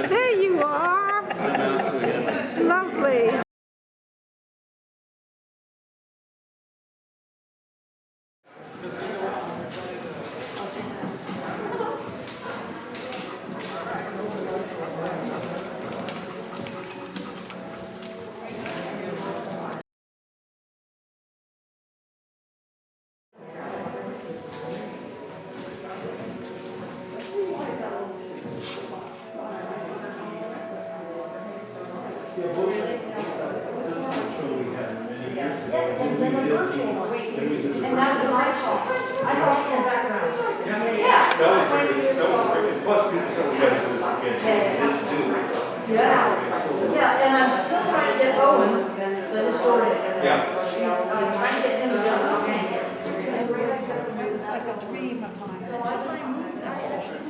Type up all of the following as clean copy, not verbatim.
There you are. Lovely. And that's what I taught. I taught from background. Yeah, and I'm still trying to get Owen, the historian. I'm trying to get him to do it. It was like a dream of mine. Until I moved, I actually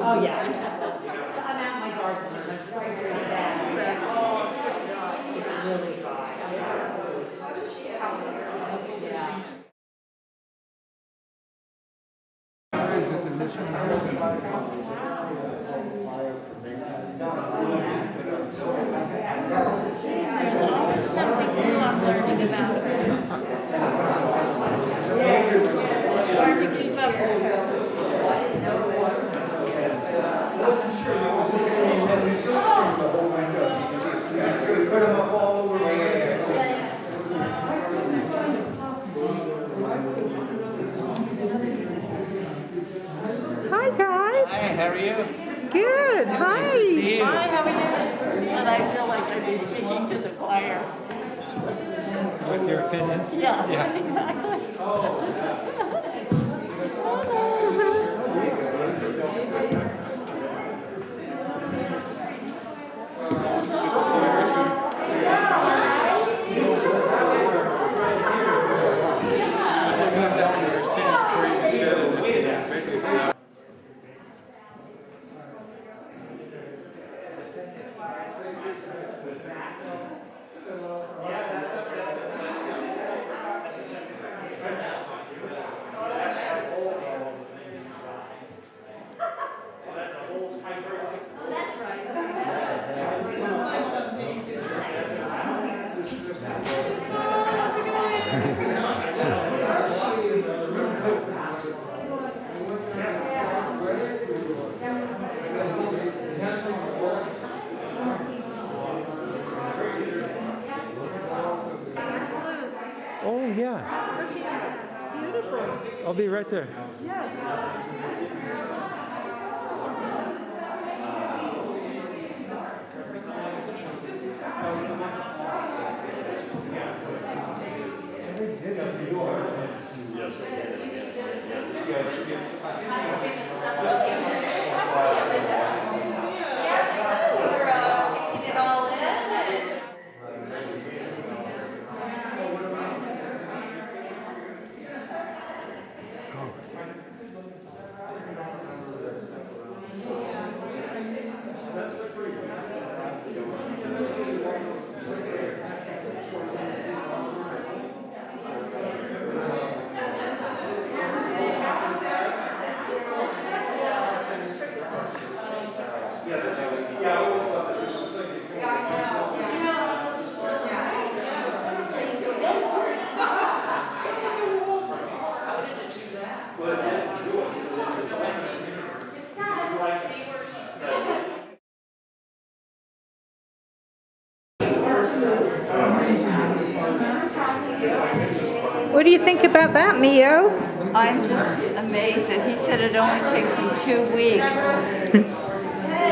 oh yeah. I'm at my garden. I'm very, very sad. It's really dry. There's always something new I'm learning about. It's hard to keep up with her. Hi guys. Hi, how are you? Good. Hi. Hi, how are you? And I feel like I'd be speaking to the choir. With your opinions? Yeah, Yeah. exactly. Oh, yeah. Beautiful. I'll be right there. Yeah. What do you think about that, Mio? I'm just amazed that he said it only takes him 2 weeks.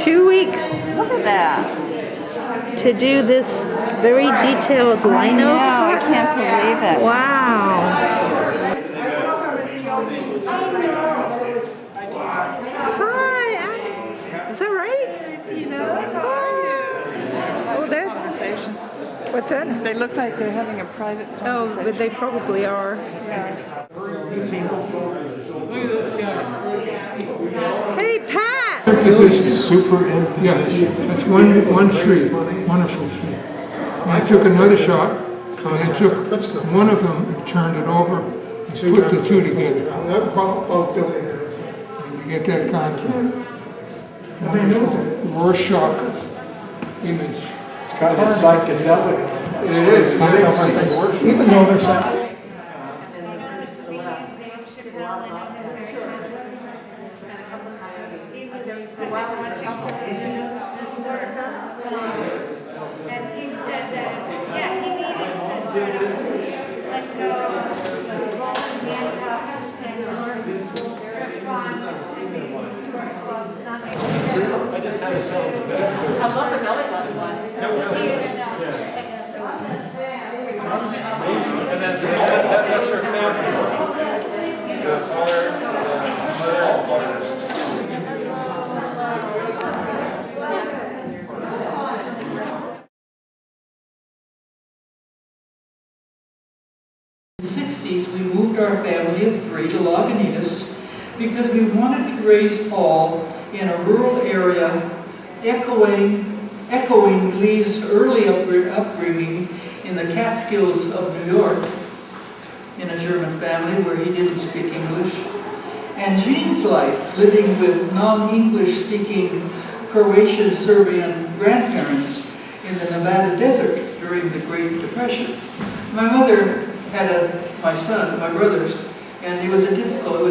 2 weeks Look at that. to do this very detailed lino Yeah, I cut? can't believe it. Wow. Hi. Is that right? Oh, there's... What's that? They look like they're having a private Oh, but they probably are. Look at this guy. Hey, Pat! Superimpositions. Yeah, that's one tree, wonderful tree. I took another shot, and I took one of them and turned it over and put the two together. And you get that contour. Rorschach image. It's kind of psychedelic. It is. Even though they're psychedelic. And he said that, yeah, he needed to let go of the handcuffs and learn to refine I just had to sell the best. I love the belly button one. And that's her family. The father, In the 60s, we moved our family of 3 to Lagunitas because we wanted to raise Paul in a rural area, echoing Lee's early upbringing in the Catskills of New York, in a German family where he didn't speak English, and Jean's life living with non-English speaking Croatian Serbian grandparents in the Nevada desert during the Great Depression. My mother had my brothers, and it was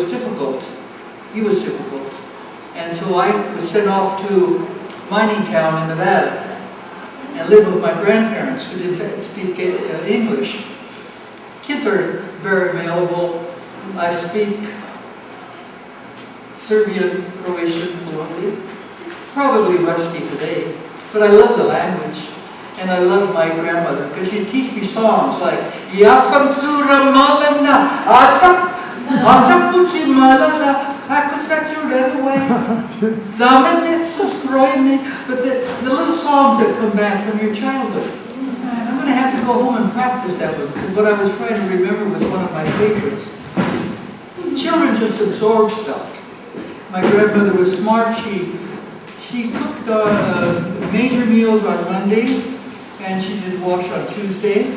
difficult. He was difficult. And so I was sent off to mining town in Nevada and lived with my grandparents who didn't speak English. Kids are very malleable. I speak Serbian, Croatian fluently, probably rusty today, but I love the language. And I love my grandmother because she'd teach me songs like Ja sam cura malena, aca puci malena, ako sad ću redovej, za mene su skrojeni. But the little songs that come back from your childhood. I'm going to have to go home and practice that one because what I was trying to remember was one of my favorites. Children just absorb stuff. My grandmother was smart. She cooked major meals on Monday, and she did wash on Tuesday.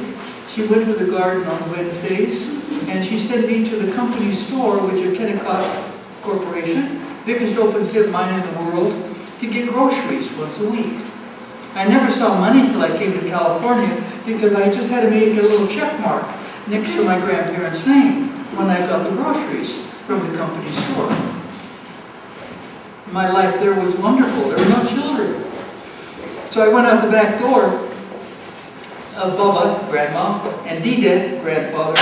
She went to the garden on Wednesdays, and she sent me to the company store, which is Kennecott Corporation, biggest open pit mine in the world, to get groceries once a week. I never saw money till I came to California because I just had to make a little check mark next to my grandparents' name when I got the groceries from the company store. My life there was wonderful. There were no children. So I went out the back door of Bubba, Grandma, and Dida, Grandfather,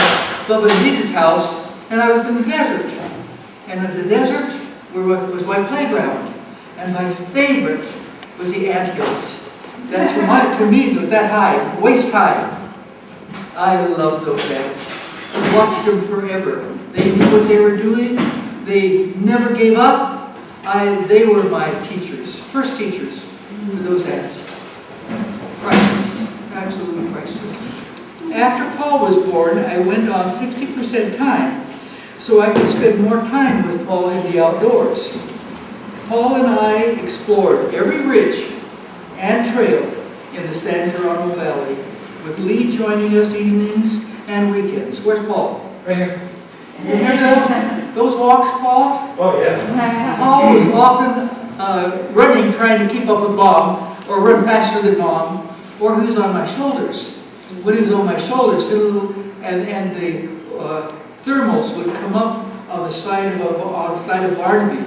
Bubba and Dida's house, and I was in the desert. And in the desert was my playground. And my favorite was the anthills. That to me was that high, waist high. I loved those ants. I watched them forever. They knew what they were doing. They never gave up. They were my teachers, first teachers to those ants. Priceless, absolutely priceless. After Paul was born, I went on 60% time, so I could spend more time with Paul in the outdoors. Paul and I explored every ridge and trail in the San Geronimo Valley, with Lee joining us evenings and weekends. Where's Paul? right here. You remember those walks, Paul? Oh, yeah. Paul was often running, trying to keep up with Mom, or run faster than Mom, or he was on my shoulders. When he was on my shoulders, and the thermals would come up on the side of Barnaby,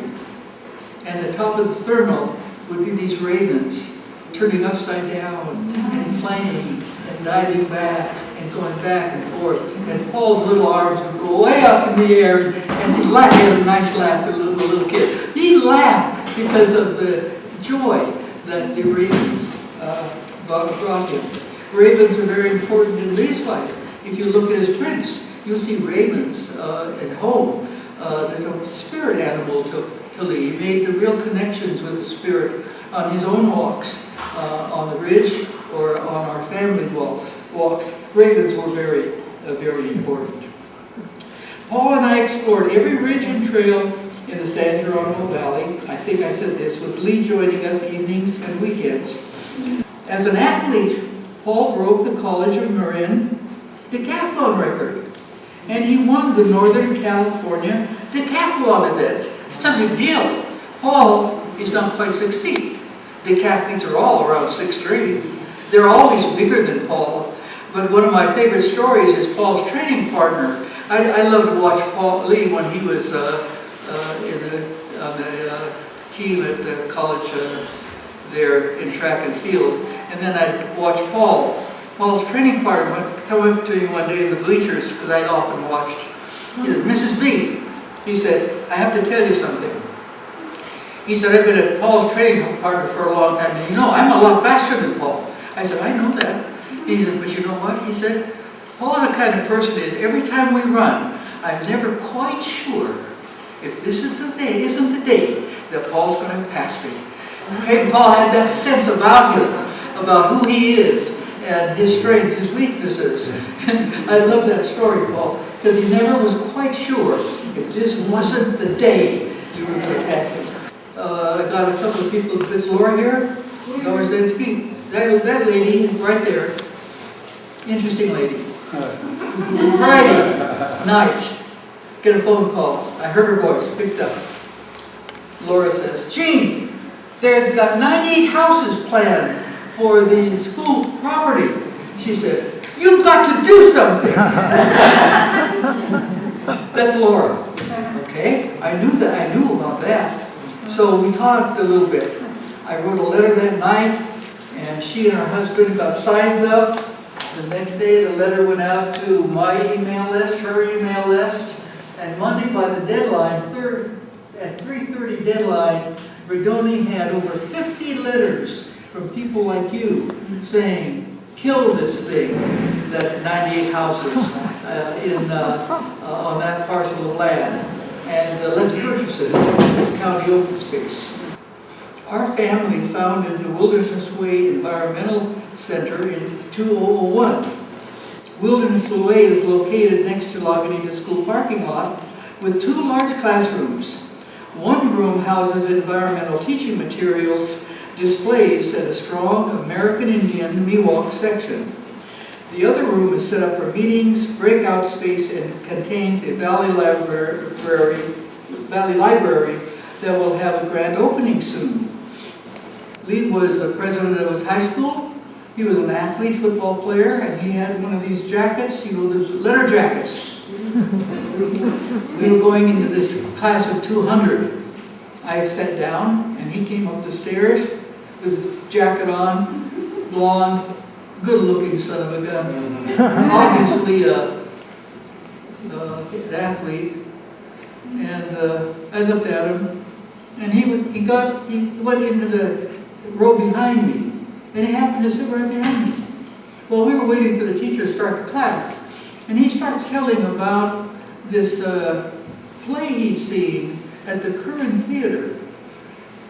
and the top of the thermal would be these ravens turning upside down and playing and diving back and going back and forth. And Paul's little arms would go way up in the air, and he'd laugh. He had a nice laugh, a little kid. He'd laugh because of the joy that the ravens brought him. Ravens are very important in Lee's life. If you look at his prints, you'll see ravens at home. There's a spirit animal to Lee. He made the real connections with the spirit on his own walks, on the ridge, or on our family walks. Ravens were very, very important. Paul and I explored every ridge and trail in the San Geronimo Valley. I think I said this, with Lee joining us evenings and weekends. As an athlete, Paul broke the College of Marin decathlon record. And he won the Northern California decathlon event. It's a big deal. Paul is not quite 6 feet. Decathletes are all around 6'3". They're always bigger than Paul. But one of my favorite stories is Paul's training partner. I loved to watch Paul Lee when he was on the team at the college there in track and field. And then I'd watch Paul. Paul's training partner went to come up to me one day in the bleachers, because I'd often watched. He said, Mrs. B, he said, I have to tell you something. He said, I've been at Paul's training partner for a long time, and you know, I'm a lot faster than Paul. I said, I know that. He said, but you know what? He said, Paul the kind of person is, every time we run, I'm never quite sure if this is the day, isn't the day that Paul's going to pass me. Hey, Paul had that sense about him, about who he is, and his strengths, his weaknesses. And I love that story, Paul, because he never was quite sure if this wasn't the day you were going to pass him. I got a couple of people. Is Laura here? Laura Zensky. That lady right there, interesting lady. Friday night, get a phone call. I heard her voice, picked up. Laura says, Gene, they've got 98 houses planned for the school property. She said, you've got to do something. That's Laura. Okay, I knew that. I knew about that. So we talked a little bit. I wrote a letter that night, and she and her husband got signs up. The next day, the letter went out to my email list, her email list, and Monday by the deadline, at 3:30 deadline, Regoni had over 50 letters from people like you saying, kill this thing, that 98 houses on that parcel of land, and let's purchase it, this county open space. Our family founded the Wilderness Way Environmental Center in 2001. Wilderness Way is located next to Lagunitas School parking lot with 2 large classrooms. One room houses environmental teaching materials, displays, and a strong American Indian Miwok section. The other room is set up for meetings, breakout space, and contains a valley library that will have a grand opening soon. Lee was the president of his high school. He was an athlete, football player, and he had one of these jackets, you know, those letter jackets. We were going into this class of 200. I sat down, and he came up the stairs with his jacket on, blonde, good-looking son of a gun. Obviously an athlete. And I looked at him, and he went into the row behind me, and he happened to sit right behind me. Well, we were waiting for the teacher to start the class, and he starts telling about this play he'd seen at the Curran Theater.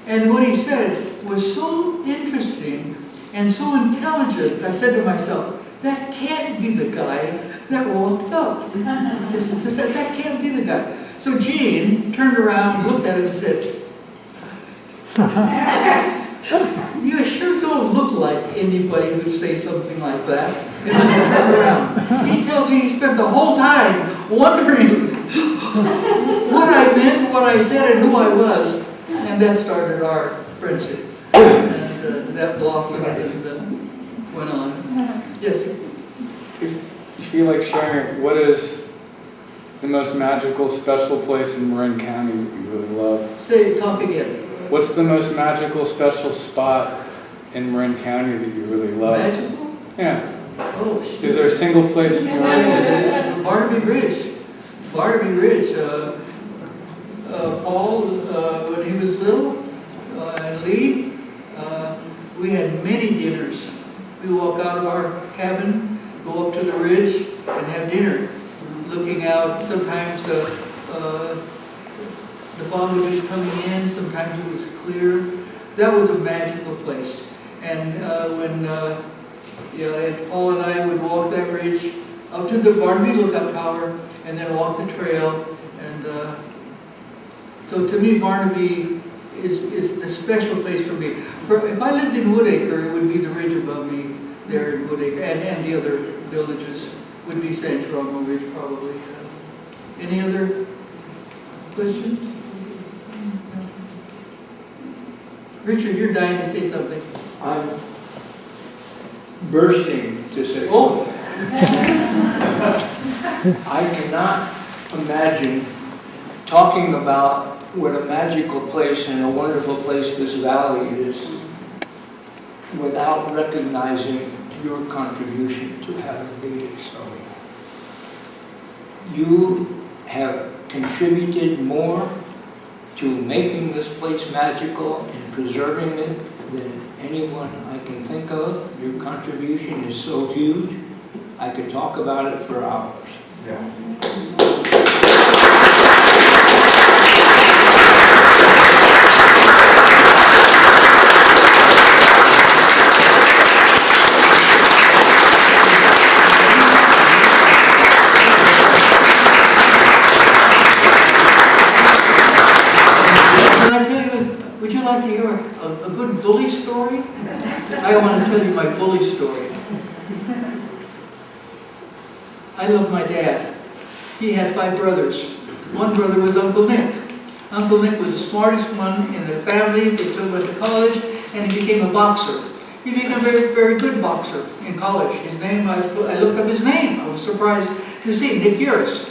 And what he said was so interesting and so intelligent, I said to myself, that can't be the guy that walked up. That can't be the guy. So Jean turned around, looked at him and said, you sure don't look like anybody who'd say something like that. And then he turned around. He tells me he spent the whole time wondering what I meant, what I said, and who I was. And that started our friendship. And that blossomed and went on. Yes? If you feel like sharing, what is the most magical, special place in Marin County that you really love? Talk again. What's the most magical, special spot in Marin County that you really love? Magical? Yes. Oh, shit. Is there a single place in Marin? Barnaby Ridge. Barnaby Ridge. Paul, when he was little, and Lee, we had many dinners. We walk out of our cabin, go up to the ridge, and have dinner. Looking out, sometimes the fog would be coming in, sometimes it was clear. That was a magical place. And when and Paul and I would walk that ridge up to the Barnaby Lookout Tower, and then walk the trail. And so to me, Barnaby is the special place for me. If I lived in Woodacre, it would be the ridge above me. there in Woodacre, and the other villages would be St. Geronimo Ridge probably. Any other questions? Richard, you're dying to say something. I'm bursting to say Oh. something. I cannot imagine talking about what a magical place and a wonderful place this valley is without recognizing your contribution to having made it so. You have contributed more to making this place magical and preserving it than anyone I can think of. Your contribution is so huge, I could talk about it for hours. Would you like to hear a good bully story? I want to tell you my bully story. I love my dad. He had 5 brothers. One brother was Uncle Nick. Uncle Nick was the smartest one in the family. They took him to college, and he became a boxer. He became a very, very good boxer in college. His name, I looked up his name. I was surprised to see Nick Uris.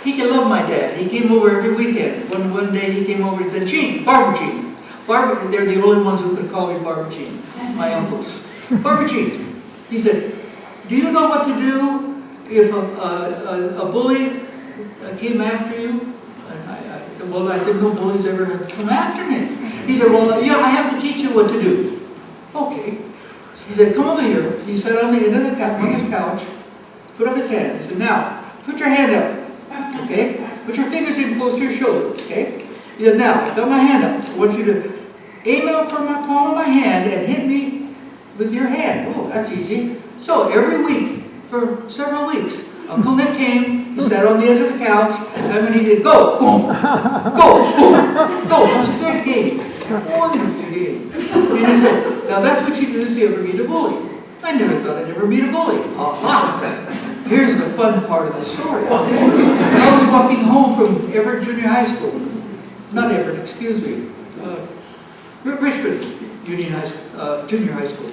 He loved my dad. He came over every weekend. One day he came over and said, "Gene, Barbara Gene." Barbara, they're the only ones who could call me Barbara Gene, my uncles. Barbara Gene. He said, "Do you know what to do if a bully came after you?" And I didn't know bullies ever have come after me. He said, "Well, yeah, I have to teach you what to do." Okay. He said, "Come over here." He sat on the end of the mother's couch, put up his hand. He said, "Now, put your hand up. Okay? Put your fingers in close to your shoulder. Okay? He said, "Now, I've got my hand up. I want you to aim out from my palm of my hand and hit me with your hand." Oh, that's easy. So every week, for several weeks, Uncle Nick came, he sat on the edge of the couch, and when he did, "Go, boom, go, boom, go." It was a great game. Wonderful game. And he said, "Now that's what you do if you ever meet a bully." I never thought I'd ever meet a bully. Aha! Here's the fun part of the story. I was walking home from Everett Junior High School. Not Everett, excuse me. Richmond Junior High School.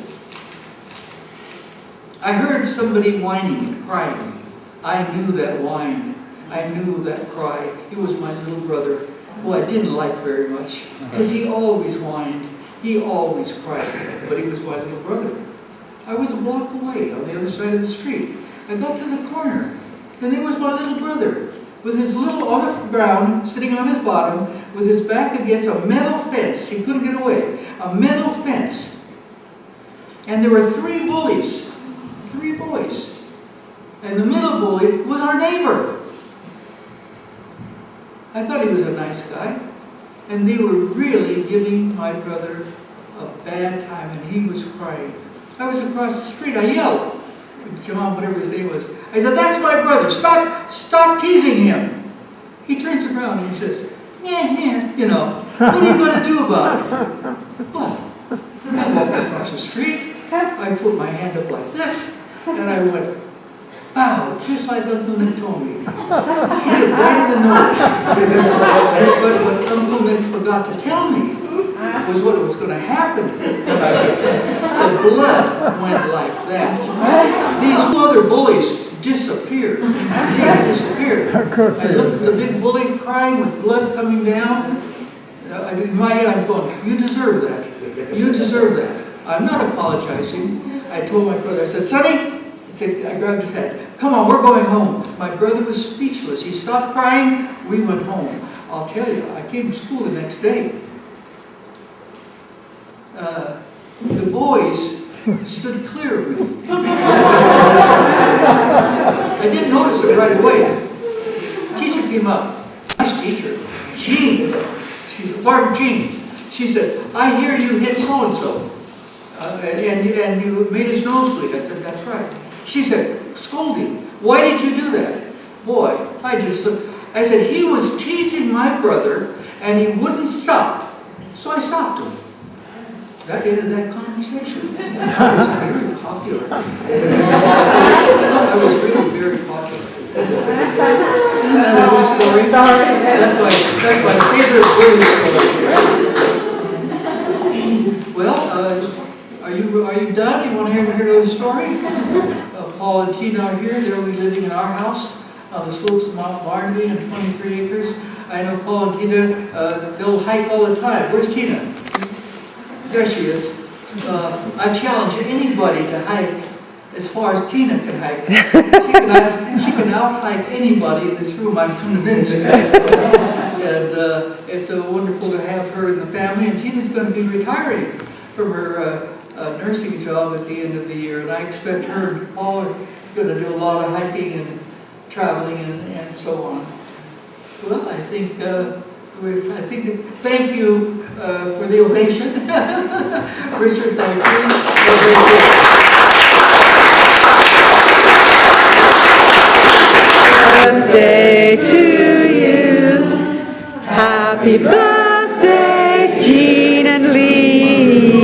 I heard somebody whining and crying. I knew that whine. I knew that cry. It was my little brother, who I didn't like very much, because he always whined. He always cried, but he was my little brother. I was a block away on the other side of the street. I got to the corner, and there was my little brother, with his little on the ground, sitting on his bottom, with his back against a metal fence. He couldn't get away. A metal fence. And there were 3 bullies. 3 boys. And the middle bully was our neighbor. I thought he was a nice guy. And they were really giving my brother a bad time, and he was crying. I was across the street. I yelled. John, whatever his name was. I said, "That's my brother. Stop teasing him." He turns around and he says, "Yeah, you know, what are you going to do about it?" Well, I walked across the street. I put my hand up like this, and I went, "Bow," just like Uncle Nick told me. He hit it right in the nose. But what Uncle Nick forgot to tell me was what was going to happen when I hit it. The blood went like that. These 2 other bullies disappeared. They disappeared. I looked at the big bully crying with blood coming down. In my head, I'm going, "You deserve that. You deserve that." I'm not apologizing. I told my brother, I said, "Sonny," I grabbed his head, "come on, we're going home." My brother was speechless. He stopped crying. We went home. I'll tell you, I came to school the next day. The boys stood clear of me. I didn't notice it right away. Teacher came up. Nice teacher. Jean. She's Barbara Jean. She said, "I hear you hit so-and-so. And you made his nose bleed." I said, "That's right." She said, scolding, "Why did you do that?" Boy, I said, "He was teasing my brother, and he wouldn't stop. So I stopped him." that ended that conversation. I was very popular. I was really very popular. Isn't that a good story? That's my favorite word story. Well, are you done? You want to hear another story? Paul and Tina are here. They'll be living in our house on the slopes of Mount Barnaby and 23 acres. I know Paul and Tina, they'll hike all the time. Where's Tina? There she is. I challenge anybody to hike as far as Tina can hike. She can out-hike anybody in this room, I'm convinced. And it's wonderful to have her in the family. And Tina's going to be retiring from her nursing job at the end of the year. And I expect her and Paul are going to do a lot of hiking and traveling and so on. Well, I think thank you for the ovation. Richard, thank you. Birthday to you. Happy birthday, Jean and Lee.